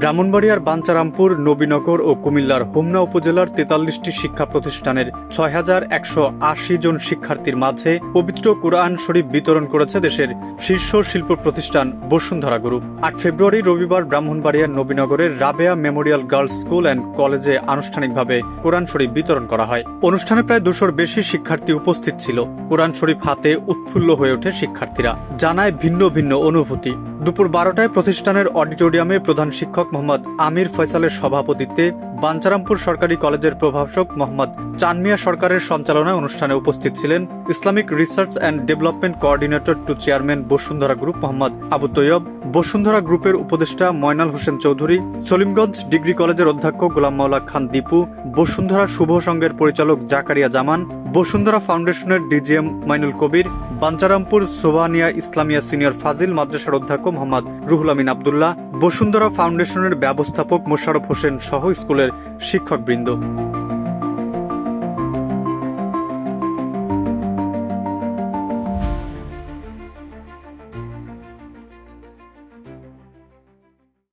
ব্রাহ্মণবাড়িয়ার বাঞ্চারামপুর, নবীনগর ও কুমিল্লার হোমনা উপজেলার ৪৩টি শিক্ষা প্রতিষ্ঠানের ৬,১৮০ জন শিক্ষার্থীর মাঝে পবিত্র কুরআন শরীফ বিতরণ করেছে দেশের শীর্ষ শিল্প প্রতিষ্ঠান বসুন্ধরা গ্রুপ। ৮ ফেব্রুয়ারি রবিবার ব্রাহ্মণবাড়িয়ার নবীনগরের Rabeya memorial girls school and কলেজে আনুষ্ঠানিকভাবে কোরআন শরীফ বিতরণ করা হয়। অনুষ্ঠানে প্রায় ২০০-র বেশি শিক্ষার্থী উপস্থিত ছিল। কোরআন শরীফ হাতে উৎফুল্ল হয়ে ওঠে শিক্ষার্থীরা, জানায় ভিন্ন ভিন্ন অনুভূতি। দুপুর ১২টায় প্রতিষ্ঠানের অডিটোরিয়ামে প্রধান শিক্ষক মোহাম্মদ আমির ফয়সালের সভাপতিত্বে বাঞ্চারামপুর সরকারি কলেজের প্রভাষক মোহাম্মদ চানমিয়া সরকারের সঞ্চালনায় অনুষ্ঠানে উপস্থিত ছিলেন Islamic research and development coordinator to chairman Bashundhara group Mohammad Abu Taiyab, Bashundhara গ্রুপের উপদেষ্টা ময়নাল হোসেন চৌধুরী, সলিমগঞ্জ ডিগ্রি কলেজের অধ্যক্ষ গোলাম মাওলা খান দীপু, বসুন্ধরা শুভ সংঘের পরিচালক জাকারিয়া জামান, বসুন্ধরা ফাউন্ডেশনের ডিজিএম মাইনুল কবির, বাঞ্চারামপুর সোবানিয়া ইসলামিয়া সিনিয়র ফাজিল মাদ্রাসার অধ্যক্ষ মোহাম্মদ রুহুল আমিন আবদুল্লাহ, বসুন্ধরা ফাউন্ডেশনের ব্যবস্থাপক মোশাররফ হোসেন সহ স্কুলের শিক্ষকবৃন্দ।